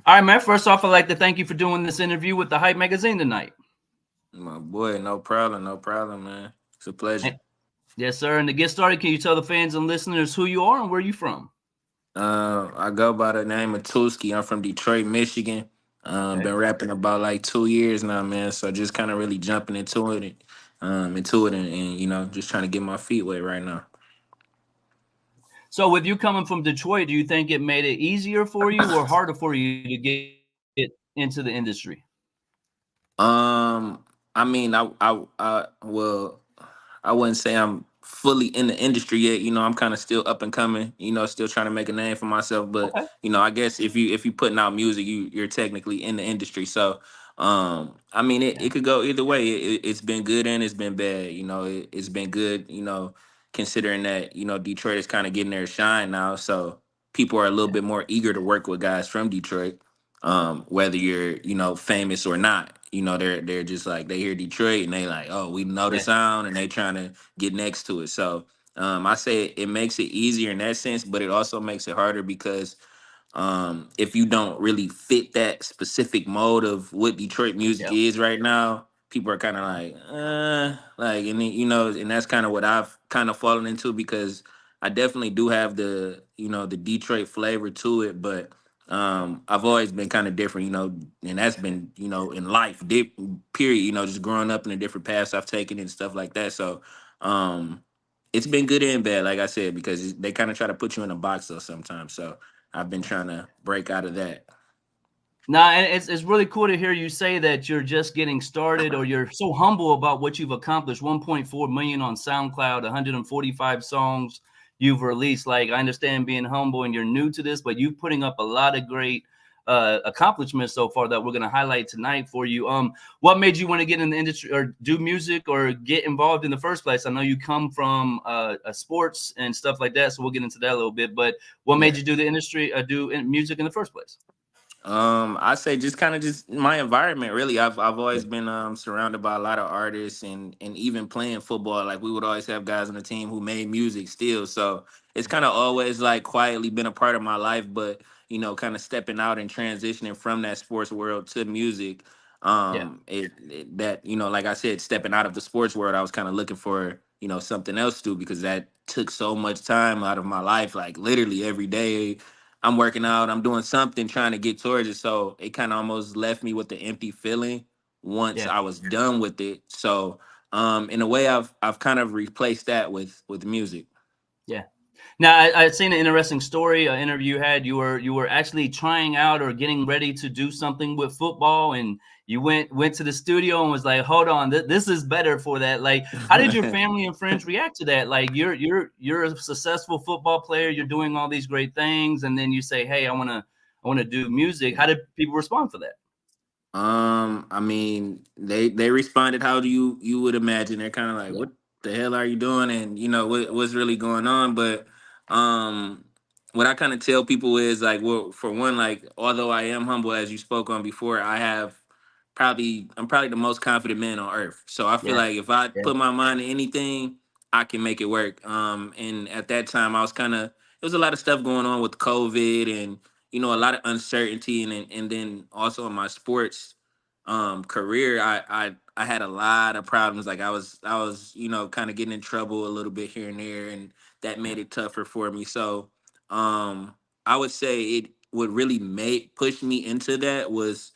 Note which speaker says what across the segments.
Speaker 1: All right, man. First off, I'd like to thank you for doing this interview with the Hype Magazine tonight.
Speaker 2: My boy, no problem, man. It's a
Speaker 1: And-
Speaker 2: pleasure.
Speaker 1: yes, sir. And to get started, can you tell the fans and listeners who you are and where you from?
Speaker 2: I go by the name of Tuski. I'm from Detroit, Michigan.
Speaker 1: Okay.
Speaker 2: Been rapping about like 2 years now, man. So just kind of really jumping into it, and just trying to get my feet wet right now.
Speaker 1: So, with you coming from Detroit, do you think it made it easier for you or harder for you to get into the industry?
Speaker 2: Um, I mean, well, I wouldn't say I'm fully in the industry yet. I'm kind of still up and coming. Still trying to make a name for myself. But
Speaker 1: Okay.
Speaker 2: I guess if you putting out music, you're technically in the industry. So, I mean, it
Speaker 1: Yeah.
Speaker 2: could go either way. It's been good and it's been bad. It's been good. Considering that Detroit is kind of getting their shine now, so people are a little
Speaker 1: Yeah.
Speaker 2: bit more eager to work with guys from Detroit, whether you're famous or not. They're just like they hear Detroit and they like, oh, we know the
Speaker 1: Yeah.
Speaker 2: sound, and they trying to get next to it. So I say it makes it easier in that sense, but it also makes it harder because if you don't really fit that specific mode of what Detroit music
Speaker 1: Yeah.
Speaker 2: is right now, people are kind of like, and then, and that's kind of what I've kind of fallen into, because I definitely do have the Detroit flavor to it, but I've always been kind of different, and that's been, in life, period, just growing up in the different paths I've taken and stuff like that. So, um, it's been good and bad, like I said, because they kind of try to put you in a box though sometimes. So I've been trying to break out of that.
Speaker 1: Now, and it's really cool to hear you say that you're just getting started or you're so humble about what you've accomplished. 1.4 million on SoundCloud, 145 songs you've released. Like, I understand being humble and you're new to this, but you're putting up a lot of great accomplishments so far that we're going to highlight tonight for you. What made you want to get in the industry or do music or get involved in the first place? I know you come from sports and stuff like that, so we'll get into that a little bit. But what made
Speaker 2: Yeah.
Speaker 1: you do the industry, music in the first place?
Speaker 2: I say just kind of just my environment really. I've
Speaker 1: Yeah.
Speaker 2: always been surrounded by a lot of artists, and even playing football, like we would always have guys on the team who made music still. So it's kind of always like quietly been a part of my life, but kind of stepping out and transitioning from that sports world to music.
Speaker 1: Yeah.
Speaker 2: That like I said, stepping out of the sports world, I was kind of looking for something else to do, because that took so much time out of my life, like literally every day I'm working out, I'm doing something trying to get towards it. So it kind of almost left me with the empty feeling once
Speaker 1: Yeah.
Speaker 2: I was done with it. So in a way, I've kind of replaced that with music.
Speaker 1: Yeah. Now, I seen an interesting story, an interview you had. You were actually trying out or getting ready to do something with football, and you went to the studio and was like, "Hold on, this is better for that." Like, how did your family and friends react to that? Like, you're a successful football player, you're doing all these great things, and then you say, "Hey, I want to do music." How did people respond for that?
Speaker 2: I mean, they responded how do you would imagine. They're kind of like,
Speaker 1: Yeah.
Speaker 2: "What the hell are you doing?" And what's really going on. But um, what I kind of tell people is like, well, for one, like although I am humble, as you spoke on before, I'm probably the most confident man on earth. So I feel
Speaker 1: Yeah.
Speaker 2: like if I
Speaker 1: Yeah.
Speaker 2: put my mind to anything, I can make it work. And at that time, I was kind of there was a lot of stuff going on with COVID, and a lot of uncertainty, and then also in my sports career, I had a lot of problems. Like I was kind of getting in trouble a little bit here and there, and that
Speaker 1: Yeah.
Speaker 2: made it tougher for me. So I would say it would really make push me into that was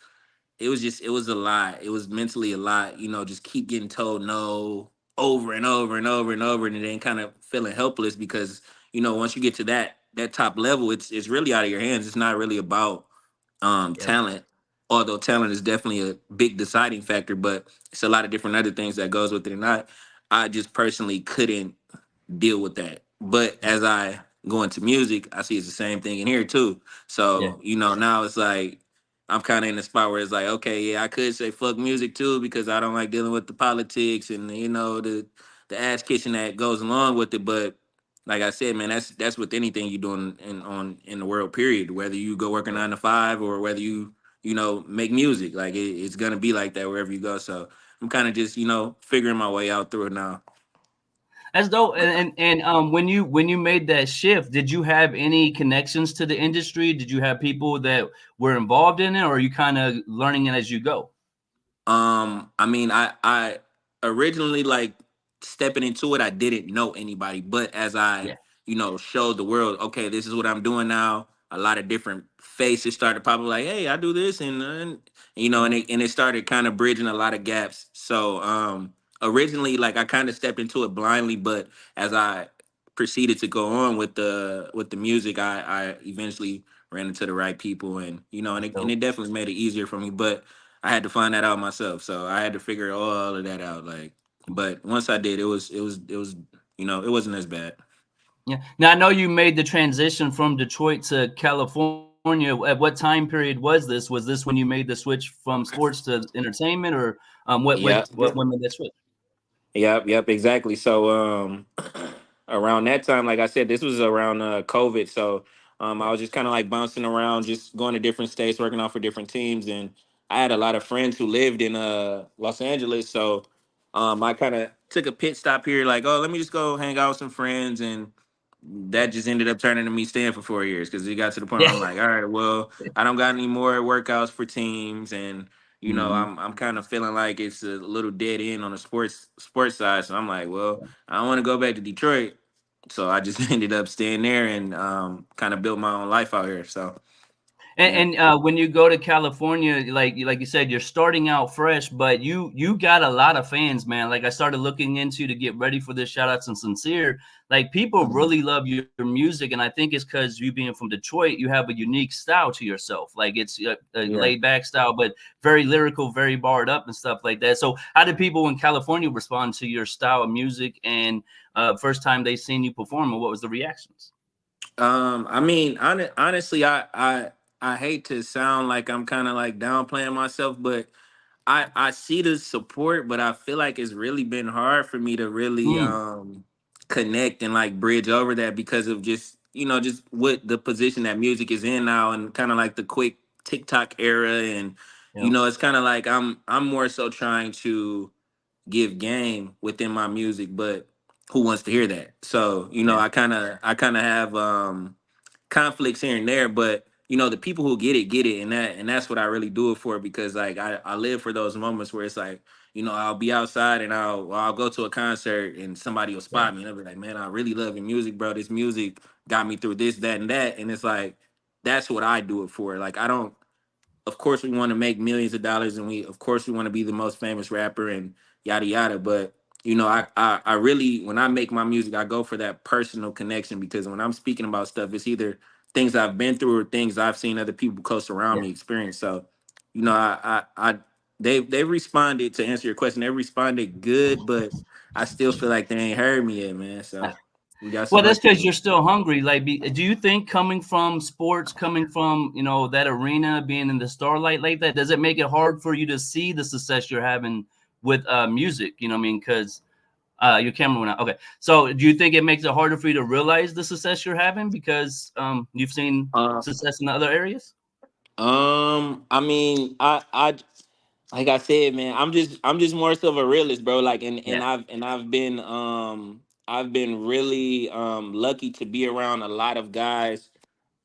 Speaker 2: it was a lot. It was mentally a lot, just keep getting told no over and over and over and over, and then kind of feeling helpless because, once you get to that top level, it's really out of your hands. It's not really about
Speaker 1: Yeah.
Speaker 2: talent, although talent is definitely a big deciding factor, but it's a lot of different other things that goes with it. And I just personally couldn't deal with that. But
Speaker 1: Yeah.
Speaker 2: as I go into music, I see it's the same thing in here too.
Speaker 1: Yeah.
Speaker 2: So, now it's like I'm kind of in the spot where it's like, okay, yeah, I could say fuck music too because I don't like dealing with the politics and the ass kissing that goes along with it. But like I said, man, that's with anything you doing in the world. Period. Whether you go work a
Speaker 1: Yeah.
Speaker 2: 9 to 5 or whether you make music, like it's gonna be like that wherever you go. So I'm kind of just figuring my way out through it now.
Speaker 1: That's dope. And when you made that shift, did you have any connections to the industry? Did you have people that were involved in it, or are you kind of learning it as you go?
Speaker 2: I mean, I originally like stepping into it, I didn't know anybody, but as I,
Speaker 1: Yeah.
Speaker 2: showed the world, okay, this is what I'm doing now. A lot of different faces started popping, like, hey, I do this, and
Speaker 1: Yeah.
Speaker 2: it started kind of bridging a lot of gaps. So, originally, like, I kind of stepped into it blindly, but as I proceeded to go on with the music, I eventually ran into the right people, and
Speaker 1: That's
Speaker 2: and
Speaker 1: dope.
Speaker 2: it definitely made it easier for me, but I had to find that out myself. So I had to figure all of that out. Like, but once I did, it was, it wasn't as bad.
Speaker 1: Yeah. Now I know you made the transition from Detroit to California. At what time period was this? Was this when you made the switch from sports to entertainment, or what what
Speaker 2: Yeah.
Speaker 1: what when made that switch?
Speaker 2: Yep, exactly. So around that time, like I said, this was around COVID. So I
Speaker 1: Yeah.
Speaker 2: was just kind of like bouncing around, just going to different states, working out for different teams, and I had a lot of friends who lived in Los Angeles. So I kind of took a pit stop here, like, oh, let me just go hang out with some friends, and that
Speaker 1: Yeah.
Speaker 2: just ended up turning to me staying for 4 years because it got to the point where
Speaker 1: Yeah.
Speaker 2: I'm like, all right, well, I don't got any more workouts for teams, and
Speaker 1: Mhm.
Speaker 2: I'm kind of feeling like it's a little dead end on the sports side. So I'm like, well, I don't want to go back to Detroit. So I just ended up staying there and kind of built my own life out here. So yeah.
Speaker 1: And when you go to California, like you said, you're starting out fresh, but you got a lot of fans, man. Like I started looking into to get ready for this. Shout out to Sincere. Like people really love your music, and I think it's because you being from Detroit, you have a unique style to yourself. Like it's a
Speaker 2: Yeah.
Speaker 1: laid back style, but very lyrical, very barred up and stuff like that. So how did people in California respond to your style of music and first time they seen you perform, and what was the reactions?
Speaker 2: I mean, honestly, I hate to sound like I'm kind of like downplaying myself, but I see the support, but I feel like it's really been hard for me to really
Speaker 1: Mm,
Speaker 2: connect and like bridge over that because of just what the position that music is in now and kind of like the quick TikTok era, and
Speaker 1: yeah,
Speaker 2: it's kind of like I'm more so trying to give game within my music, but who wants to hear that? So,
Speaker 1: yeah,
Speaker 2: I kind of have conflicts here and there, but the people who get it, and that's what I really do it for, because like I live for those moments where it's like, I'll be outside and I'll go to a concert and somebody will
Speaker 1: yeah,
Speaker 2: spot me and they'll be like, man, I really love your music, bro. This music got me through this, that, and that. And it's like that's what I do it for. Like I don't of course we want to make millions of dollars, and we of course we want to be the most famous rapper and yada yada, but I really, when I make my music, I go for that personal connection, because when I'm speaking about stuff, it's either things I've been through or things I've seen other people close around
Speaker 1: yeah.
Speaker 2: me experience. So I they responded, to answer your question, they responded good, but I still feel like they ain't heard me yet, man. So we got some
Speaker 1: Well, that's
Speaker 2: work to
Speaker 1: because
Speaker 2: do.
Speaker 1: you're still hungry. Like, do you think coming from sports, coming from that arena, being in the starlight like that, does it make it hard for you to see the success you're having with music? You know what I mean? Because your camera went out. Okay, so do you think it makes it harder for you to realize the success you're having because you've seen
Speaker 2: uh,
Speaker 1: success in other areas?
Speaker 2: I mean, I like I said, man, I'm just more so of a realist, bro. Like, and
Speaker 1: Yeah,
Speaker 2: I've been really lucky to be around a lot of guys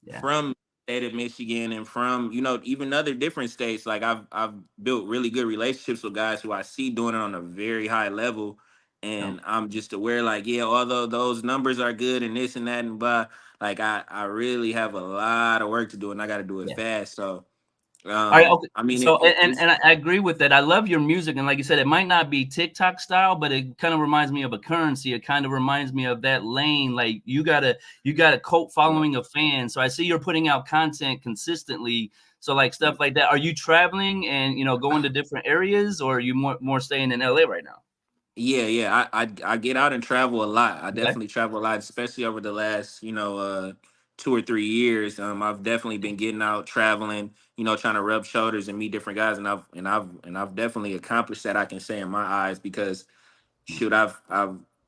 Speaker 1: yeah,
Speaker 2: from the state of Michigan and from even other different states. Like I've built really good relationships with guys who I see doing it on a very high level,
Speaker 1: yeah,
Speaker 2: and I'm just aware, like, yeah, although those numbers are good and this and that and blah, like I really have a lot of work to do, and I got to do it
Speaker 1: yeah.
Speaker 2: fast. So
Speaker 1: All right, okay.
Speaker 2: I mean,
Speaker 1: So,
Speaker 2: it's
Speaker 1: and I agree with that. I love your music, and like you said, it might not be TikTok style, but it kind of reminds me of a currency. It kind of reminds me of that lane. Like you got a cult
Speaker 2: yeah.
Speaker 1: following of fans. So I see you're putting out content consistently. So like stuff like that. Are you traveling and going to different areas, or are you more staying in LA right now?
Speaker 2: Yeah. I get out and travel a lot. I
Speaker 1: Okay.
Speaker 2: definitely travel a lot, especially over the last 2 or 3 years. I've definitely been getting out, traveling, trying to rub shoulders and meet different guys, and I've definitely accomplished that, I can say, in my eyes, because shoot, I've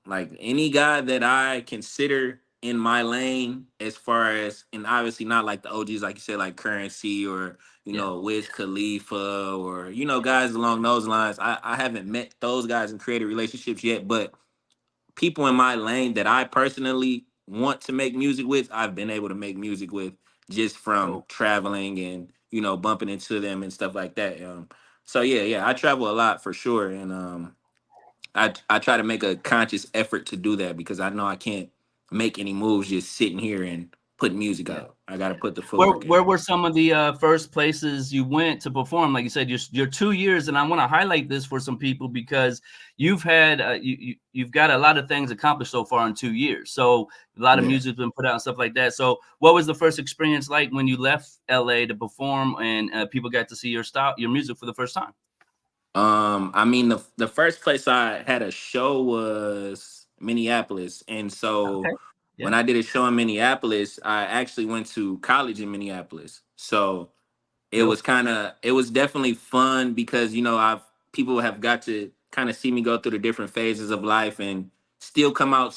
Speaker 2: like any guy that I consider in my lane, as far as, and obviously not like the OGs, like you said, like Currency or
Speaker 1: Yeah.
Speaker 2: Wiz Khalifa, or guys along those lines. I haven't met those guys and created relationships yet, but people in my lane that I personally want to make music with, I've been able to make music with just from
Speaker 1: Dope.
Speaker 2: traveling and bumping into them and stuff like that. So yeah, I travel a lot for sure, and I try to make a conscious effort to do that because I know I can't make any moves just sitting here and putting music
Speaker 1: Yeah.
Speaker 2: out. I got to put the
Speaker 1: Where
Speaker 2: footwork
Speaker 1: where
Speaker 2: in.
Speaker 1: were some of the first places you went to perform? Like you said, you're 2 years, and I want to highlight this for some people because you've had you've got a lot of things accomplished so far in 2 years. So a lot of
Speaker 2: Yeah.
Speaker 1: music's been put out and stuff like that. So what was the first experience like when you left LA to perform and people got to see your style, your music for the first time?
Speaker 2: I mean the first place I had a show was Minneapolis, and so
Speaker 1: Okay.
Speaker 2: when
Speaker 1: Yeah.
Speaker 2: I did a show in Minneapolis, I actually went to college in Minneapolis. So
Speaker 1: Dope.
Speaker 2: it was definitely fun because I've people have got to kind of see me go through the different phases of life and still come out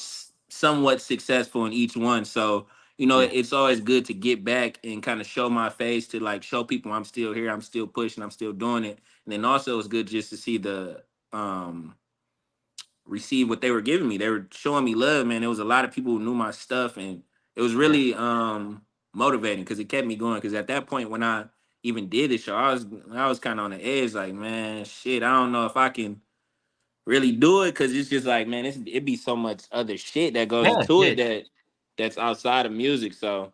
Speaker 2: somewhat successful in each one. So
Speaker 1: Yeah.
Speaker 2: it's always good to get back and kind of show my face, to like show people I'm still here, I'm still pushing, I'm still doing it. And then also it's good just to see the receive what they were giving me. They were showing me love, man. There was a lot of people who knew my stuff, and it was
Speaker 1: Yeah.
Speaker 2: really motivating because it kept me going. Because at that point, when I even did the show, I was kind of on the edge, like, man, shit, I don't know if I can really do it because it's just like, man, it be so much other shit that goes
Speaker 1: Yeah.
Speaker 2: into
Speaker 1: Yeah.
Speaker 2: it that's outside of music. So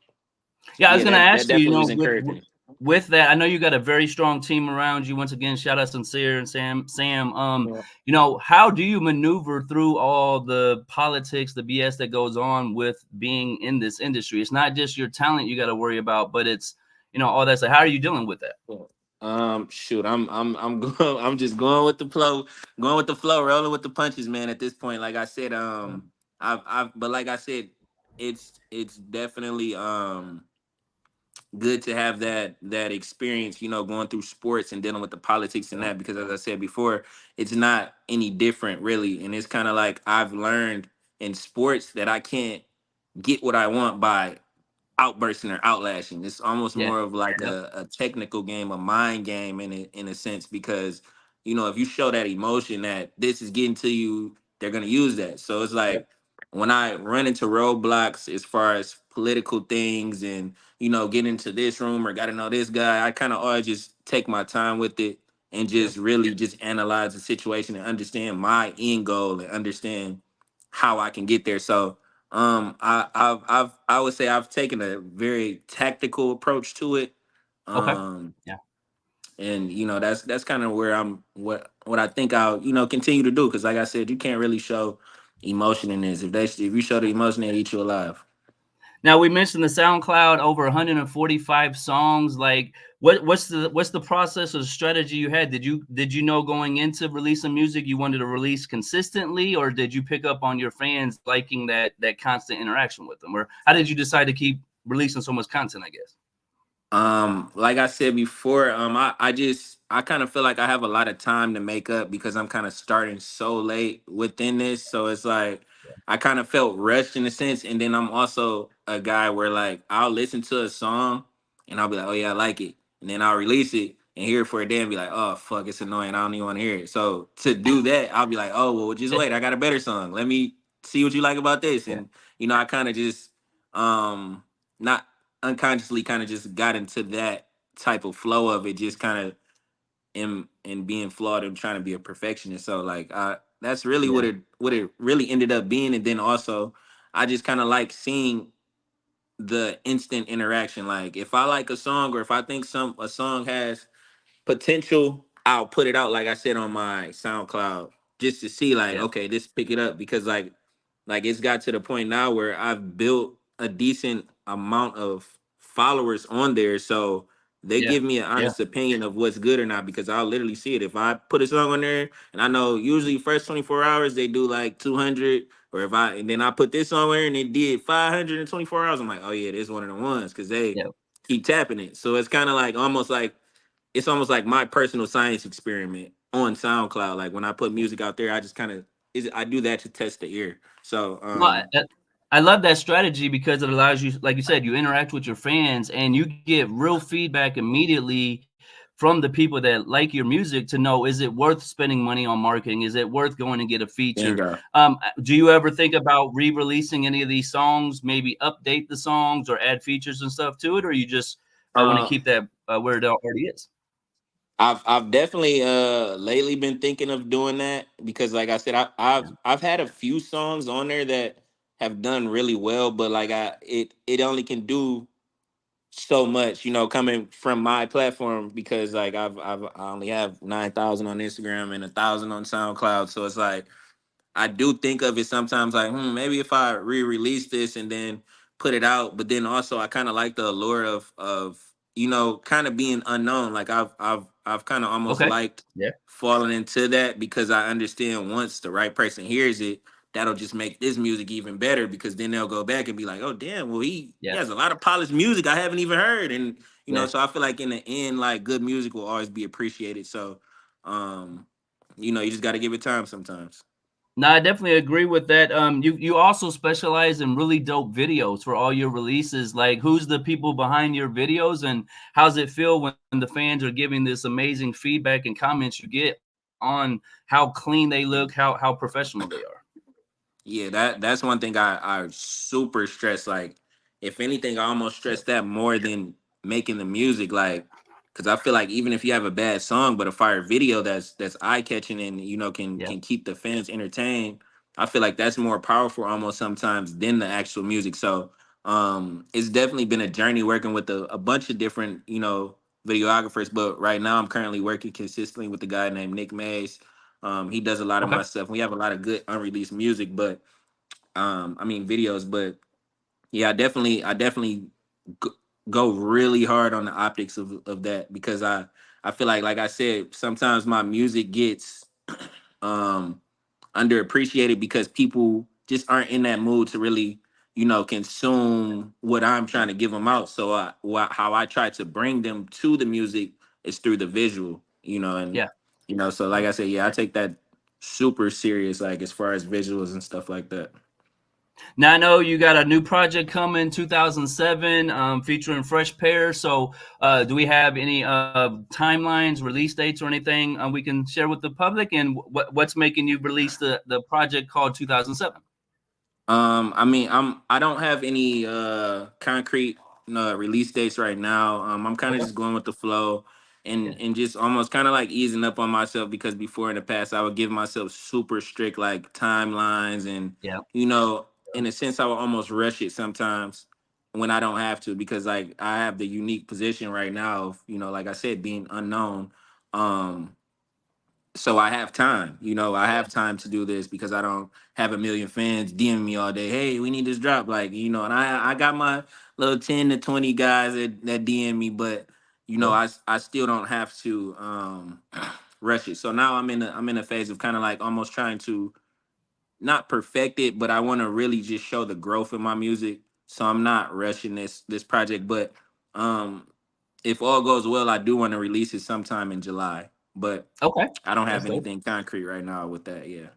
Speaker 1: Yeah, I was
Speaker 2: yeah,
Speaker 1: gonna
Speaker 2: that
Speaker 1: ask you,
Speaker 2: definitely was
Speaker 1: with
Speaker 2: encouraging.
Speaker 1: with that, I know you got a very strong team around you. Once again, shout out Sincere and Sam.
Speaker 2: Yeah.
Speaker 1: How do you maneuver through all the politics, the BS that goes on with being in this industry? It's not just your talent you got to worry about, but it's all that. So how are you dealing with that?
Speaker 2: Yeah. Shoot, I'm going. I'm just going with the flow, rolling with the punches, man. At this point, like I said, but like I said, it's definitely good to have that experience, going through sports and dealing with the politics and
Speaker 1: Yeah.
Speaker 2: that, because as I said before, it's not any different really, and it's kind of like I've learned in sports that I can't get what I want by outbursting or outlashing. It's almost
Speaker 1: Yeah.
Speaker 2: more of like
Speaker 1: Yep.
Speaker 2: a technical game, a mind game in a sense, because if you show that emotion that this is getting to you, they're gonna use that. So it's
Speaker 1: Yep.
Speaker 2: like when I run into roadblocks as far as political things and get into this room or got to know this guy, I kind of always just take my time with it and
Speaker 1: Yep.
Speaker 2: just really just analyze the situation and understand my end goal and understand how I can get there. So I would say I've taken a very tactical approach to it.
Speaker 1: Okay.
Speaker 2: Um,
Speaker 1: Yeah.
Speaker 2: and that's kind of where what I think I'll continue to do, because like I said, you can't really show emotion in this. If you show the emotion, they eat you alive.
Speaker 1: Now we mentioned the SoundCloud, over 145 songs. Like, what's the process or the strategy you had? Did you know going into releasing music you wanted to release consistently, or did you pick up on your fans liking that constant interaction with them, or how did you decide to keep releasing so much content? I guess.
Speaker 2: Like I said before, I kind of feel like I have a lot of time to make up because I'm kind of starting so late within this. So it's like I kind of felt rushed in a sense. And then I'm also a guy where like I'll listen to a song and I'll be like, oh yeah, I like it. And then I'll release it and hear it for a day and be like, oh fuck, it's annoying. I don't even want to hear it. So to do that, I'll be like, oh well, just wait, I got a better song. Let me see what you like about this.
Speaker 1: Yeah.
Speaker 2: And I kind of just not unconsciously kind of just got into that type of flow of it, just kind of in being flawed and trying to be a perfectionist. So like that's really
Speaker 1: Yeah.
Speaker 2: what it really ended up being. And then also I just kind of like seeing the instant interaction. Like if I like a song, or if I think a song has potential, I'll put it out, like I said, on my SoundCloud, just to see like,
Speaker 1: Yeah.
Speaker 2: okay, this pick it up, because like it's got to the point now where I've built a decent amount of followers on there, so they
Speaker 1: Yeah.
Speaker 2: give me an
Speaker 1: Yeah.
Speaker 2: honest opinion of what's good or not, because I'll literally see it. If I put a song on there and I know usually first 24 hours they do like 200, or if I and then I put this on there and it did 500 in 24 hours, I'm like, oh yeah, this is one of the ones, because they
Speaker 1: Yeah.
Speaker 2: keep tapping it. So it's kind of like almost like my personal science experiment on SoundCloud. Like when I put music out there, I just kind of I do that to test the ear. So
Speaker 1: No, I love that strategy because it allows you, like you said, you interact with your fans and you get real feedback immediately from the people that like your music to know, is it worth spending money on marketing? Is it worth going to get a feature?
Speaker 2: Bingo.
Speaker 1: Do you ever think about re-releasing any of these songs, maybe update the songs or add features and stuff to it, or you just want to
Speaker 2: Uh,
Speaker 1: keep that where it already is?
Speaker 2: I've definitely lately been thinking of doing that because like I said,
Speaker 1: Yeah.
Speaker 2: I've had a few songs on there that have done really well, but like it only can do so much, coming from my platform because like I only have 9,000 on Instagram and 1,000 on SoundCloud. So it's like I do think of it sometimes like, maybe if I re-release this and then put it out, but then also I kind of like the allure of kind of being unknown. Like I've kind of almost
Speaker 1: Okay.
Speaker 2: liked
Speaker 1: Yeah.
Speaker 2: falling into that because I understand once the right person hears it, that'll just make this music even better because then they'll go back and be like, oh damn, well he
Speaker 1: Yeah.
Speaker 2: has a lot of polished music I haven't even heard, and
Speaker 1: Yeah.
Speaker 2: so I feel like in the end, like good music will always be appreciated. So, um, you just got to give it time sometimes.
Speaker 1: No, I definitely agree with that. You also specialize in really dope videos for all your releases. Like, who's the people behind your videos, and how's it feel when the fans are giving this amazing feedback and comments you get on how clean they look, how professional they are?
Speaker 2: Yeah, that's one thing I super stress. Like, if anything, I almost
Speaker 1: Yeah,
Speaker 2: stress that more than making the music. Like, because I feel like even if you have a bad song but a fire video that's eye catching and can
Speaker 1: yeah,
Speaker 2: can keep the fans entertained, I feel like that's more powerful almost sometimes than the actual music. So, it's definitely been a journey working with a bunch of different videographers. But right now, I'm currently working consistently with a guy named Nick Mays. He does a lot of
Speaker 1: okay,
Speaker 2: my stuff. We have a lot of good unreleased music, but I mean videos. But yeah, I definitely g- go really hard on the optics of that because I feel like I said, sometimes my music gets um underappreciated because people just aren't in that mood to really consume what I'm
Speaker 1: yeah,
Speaker 2: trying to give them out. So how I try to bring them to the music is through the visual, and
Speaker 1: yeah.
Speaker 2: so like I said, yeah, I take that super serious, like as far as visuals and stuff like that.
Speaker 1: Now I know you got a new project coming, 2007, featuring Fresh Pair. So, do we have any timelines, release dates, or anything we can share with the public? And what's making you release the project called 2007?
Speaker 2: I mean, I don't have any concrete release dates right now. I'm kind of
Speaker 1: Okay.
Speaker 2: just going with the flow
Speaker 1: Yeah.
Speaker 2: and just almost kind of like easing up on myself because before in the past I would give myself super strict like timelines and
Speaker 1: Yeah.
Speaker 2: you know, in a sense I would almost rush it sometimes when I don't have to because like I have the unique position right now of, like I said, being unknown. Um so I have time. I
Speaker 1: Yeah.
Speaker 2: have time to do this because I don't have a million fans DMing me all day. Hey, we need this drop, like and I got my little 10 to 20 guys that DM me, but
Speaker 1: Sure.
Speaker 2: I still don't have to rush it. So now I'm in a phase of kind of like almost trying to not perfect it, but I want to really just show the growth in my music. So I'm not rushing this project, but um if all goes well, I do want to release it sometime in July. But
Speaker 1: Okay.
Speaker 2: I don't
Speaker 1: That's
Speaker 2: have
Speaker 1: dope.
Speaker 2: anything concrete right now with that. Yeah.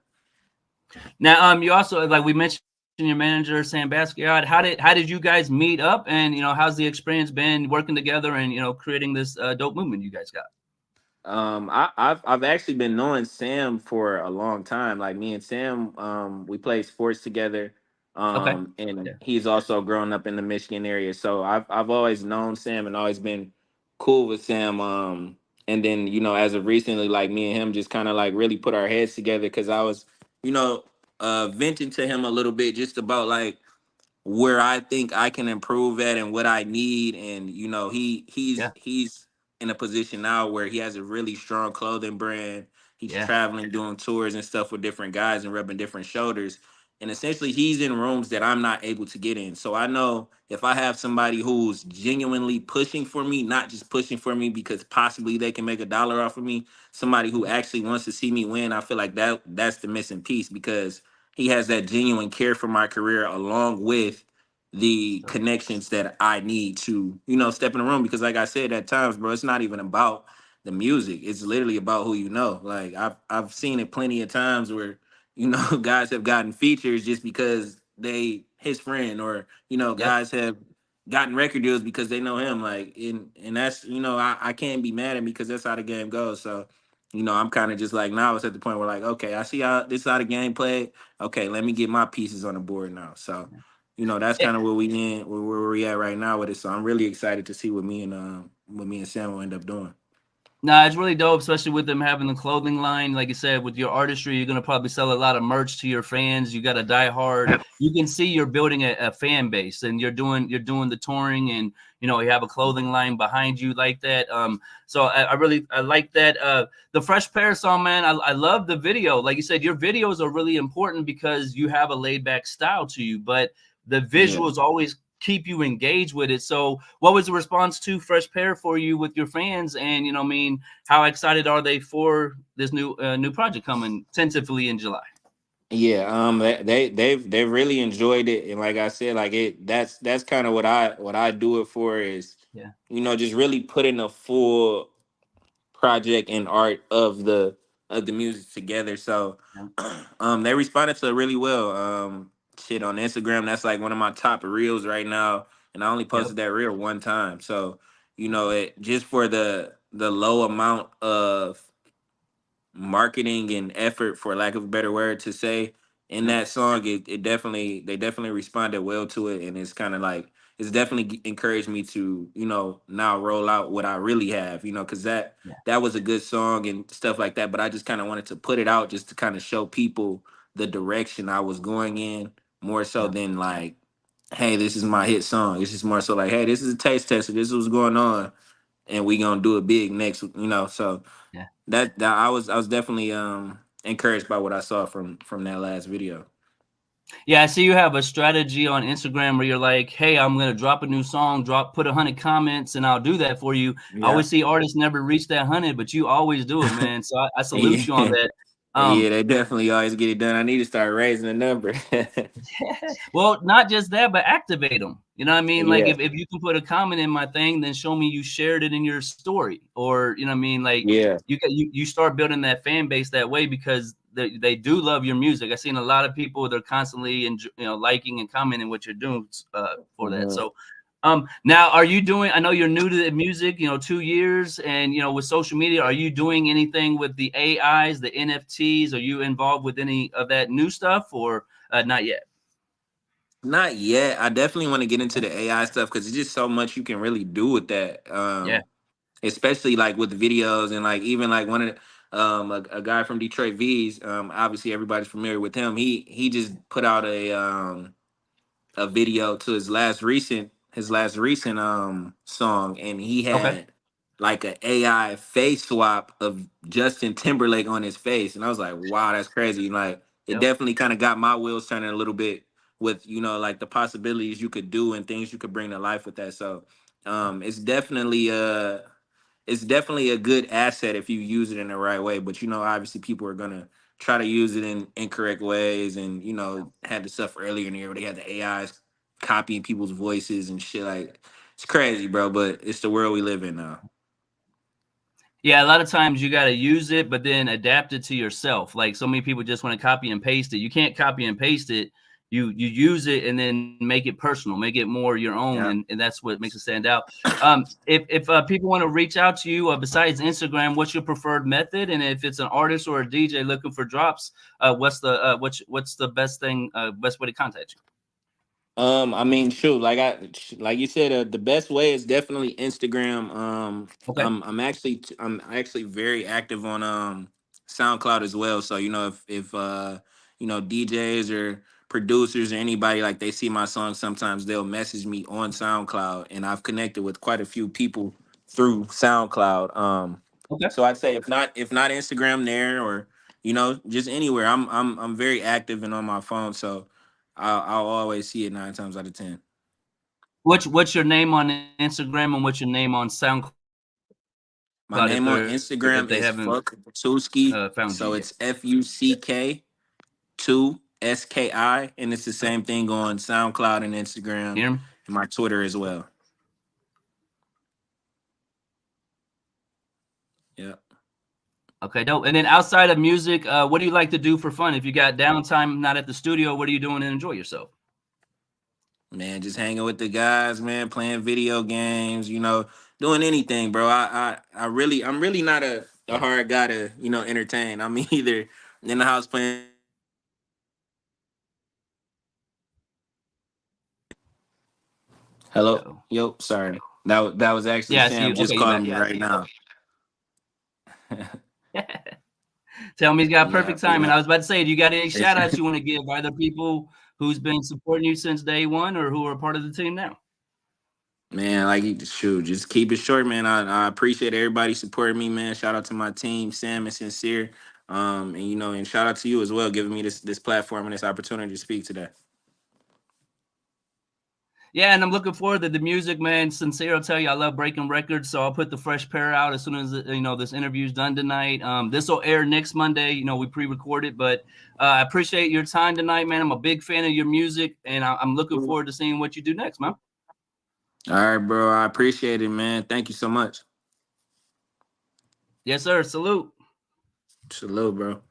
Speaker 1: Now, you also, like we mentioned, your manager Sam Basquiat. How did you guys meet up, and how's the experience been working together and creating this dope movement you guys got?
Speaker 2: I've actually been knowing Sam for a long time. Like me and Sam, we play sports together.
Speaker 1: Okay.
Speaker 2: And
Speaker 1: Yeah.
Speaker 2: he's also grown up in the Michigan area. So I've always known Sam and always been cool with Sam. And then, as of recently, like me and him just kind of like really put our heads together because I was, you know, venting to him a little bit just about like where I think I can improve at and what I need. And he's
Speaker 1: Yeah.
Speaker 2: he's in a position now where he has a really strong clothing brand. He's
Speaker 1: Yeah.
Speaker 2: traveling, doing tours and stuff with different guys and rubbing different shoulders. And essentially he's in rooms that I'm not able to get in. So I know if I have somebody who's genuinely pushing for me, not just pushing for me because possibly they can make a dollar off of me, somebody who actually wants to see me win, I feel like that's the missing piece because he has that genuine care for my career along with the
Speaker 1: So,
Speaker 2: connections that I need to, step in the room. Because like I said, at times, bro, it's not even about the music. It's literally about who you know. Like I've seen it plenty of times where, guys have gotten features just because they his friend or,
Speaker 1: yep.
Speaker 2: guys have gotten record deals because they know him. Like, and that's, you know, I can't be mad at me because that's how the game goes. So, you know, I'm kind of just like, now it's at the point where like, okay, I see how this is how the game played. Okay, let me get my pieces on the board now. So, you know, that's kind of where we in where we at right now with it. So I'm really excited to see what me and Sam will end up doing.
Speaker 1: Nah, it's really dope, especially with them having the clothing line. Like you said, with your artistry, you're gonna probably sell a lot of merch to your fans. You got a diehard. You can see you're building a fan base, and you're doing the touring, and you know you have a clothing line behind you like that. So I really I like that. The Fresh Pair song, man. I love the video. Like you said, your videos are really important because you have a laid back style to you, but the
Speaker 2: Yeah.
Speaker 1: visuals always keep you engaged with it. So what was the response to Fresh Pair for you with your fans? And, you know, I mean, how excited are they for this new project coming tentatively in July?
Speaker 2: Yeah, they've really enjoyed it, and like I said, like that's kind of what I do it for is,
Speaker 1: Yeah.
Speaker 2: you know, just really putting a full project and art of the music together. So,
Speaker 1: Yeah.
Speaker 2: they responded to it really well. Shit on Instagram, that's like one of my top reels right now, and I only
Speaker 1: Yep.
Speaker 2: posted that reel one time. So, you know, it just for the low amount of marketing and effort, for lack of a better word to say, in
Speaker 1: Yep.
Speaker 2: that song, it definitely they definitely responded well to it, and it's kind of like it's definitely encouraged me to, you know, now roll out what I really have, you know, because
Speaker 1: Yeah.
Speaker 2: that was a good song and stuff like that, but I just kind of wanted to put it out just to kind of show people the direction I was going in, more so
Speaker 1: Yeah.
Speaker 2: than like, hey, this is my hit song. It's just more so like, hey, this is a taste tester, this is what's going on, and we gonna do it big next, you know. So
Speaker 1: Yeah.
Speaker 2: that I was definitely encouraged by what I saw from that last video.
Speaker 1: Yeah, I see you have a strategy on Instagram where you're like, "Hey, I'm gonna drop a new song, put 100 comments, and I'll do that for you." I
Speaker 2: Yeah.
Speaker 1: always see artists never reach that 100, but you always do it, man. So I salute you on
Speaker 2: Yeah.
Speaker 1: that.
Speaker 2: Yeah, they definitely always get it done. I need to start raising the number.
Speaker 1: Well, not just that, but activate them. You know what I mean? Like
Speaker 2: Yeah.
Speaker 1: if you can put a comment in my thing, then show me you shared it in your story, or you know what I mean? Like
Speaker 2: Yeah.
Speaker 1: you start building that fan base that way because they do love your music. I've seen a lot of people they're constantly liking and commenting what you're doing for that.
Speaker 2: Mhm.
Speaker 1: So now are you doing? I know you're new to the music, 2 years, and with social media, are you doing anything with the AIs, the NFTs? Are you involved with any of that new stuff, or not yet?
Speaker 2: Not yet. I definitely want to get into the AI stuff because it's just so much you can really do with that.
Speaker 1: Yeah.
Speaker 2: Especially like with videos and like even like one of a guy from Detroit, Veeze. Obviously everybody's familiar with him. He just put out a video to his last recent song, and he
Speaker 1: Okay.
Speaker 2: had like an AI face swap of Justin Timberlake on his face, and I was like, wow, that's crazy. Like it
Speaker 1: Yep.
Speaker 2: definitely kind of got my wheels turning a little bit with, you know, like the possibilities you could do and things you could bring to life with that. So it's definitely a good asset if you use it in the right way. But you know, obviously people are gonna try to use it in incorrect ways, and you know, had the stuff earlier in the year where they had the AIs copying people's voices and shit. Like it's crazy, bro. But it's the world we live in now.
Speaker 1: Yeah, a lot of times you got to use it, but then adapt it to yourself. Like so many people just want to copy and paste it. You can't copy and paste it. You use it and then make it personal, make it more your own,
Speaker 2: Yeah.
Speaker 1: and that's what makes it stand out. If people want to reach out to you besides Instagram, what's your preferred method? And if it's an artist or a DJ looking for drops, what's the best way to contact you?
Speaker 2: I mean, shoot, like you said, the best way is definitely Instagram.
Speaker 1: Okay.
Speaker 2: I'm actually very active on SoundCloud as well. So you know, if you know, DJs or producers or anybody, like they see my songs, sometimes they'll message me on SoundCloud, and I've connected with quite a few people through SoundCloud.
Speaker 1: Okay.
Speaker 2: So I'd say if not Instagram there, or you know, just anywhere. I'm very active and on my phone, so I'll always see it 9 times out of 10.
Speaker 1: What's your name on Instagram and what's your name on SoundCloud
Speaker 2: My name on
Speaker 1: if
Speaker 2: Instagram
Speaker 1: they
Speaker 2: is
Speaker 1: haven't
Speaker 2: Fuck Tuski.
Speaker 1: found you
Speaker 2: So
Speaker 1: yet?
Speaker 2: it's FUCK2SKI. And it's the
Speaker 1: Okay.
Speaker 2: same thing on SoundCloud and Instagram
Speaker 1: Hear me?
Speaker 2: and my Twitter as well. Yeah.
Speaker 1: Okay, dope. And then outside of music, what do you like to do for fun? If you got downtime, not at the studio, what are you doing to enjoy yourself?
Speaker 2: Man, just hanging with the guys, man, playing video games, doing anything, bro. I'm really not a hard guy to, entertain. I'm either in the house playing. Hello,
Speaker 1: So
Speaker 2: yo, sorry. That was actually
Speaker 1: yeah, I see
Speaker 2: Sam
Speaker 1: you.
Speaker 2: just
Speaker 1: Okay, you
Speaker 2: calling
Speaker 1: back.
Speaker 2: me right now.
Speaker 1: Tell me he's got
Speaker 2: Yeah,
Speaker 1: perfect
Speaker 2: yeah.
Speaker 1: timing. I was about to say, do you got any
Speaker 2: It's,
Speaker 1: shout outs you want to give either people who's been supporting you since day one or who are part of the team now?
Speaker 2: man, like shoot, just keep it short, man. I appreciate everybody supporting me, man. Shout out to my team, Sam and Sincere. And and shout out to you as well, giving me this platform and this opportunity to speak today.
Speaker 1: Yeah, and I'm looking forward to the music, man. Sincere, I'll tell you, I love breaking records, so I'll put the fresh pair out as soon as this interview's done tonight. This will air next Monday. We pre-recorded, but I appreciate your time tonight, man. I'm a big fan of your music, and I'm looking forward to seeing what you do next, man.
Speaker 2: All right, bro. I appreciate it, man. Thank you so much.
Speaker 1: Yes, sir. Salute.
Speaker 2: Salute, bro.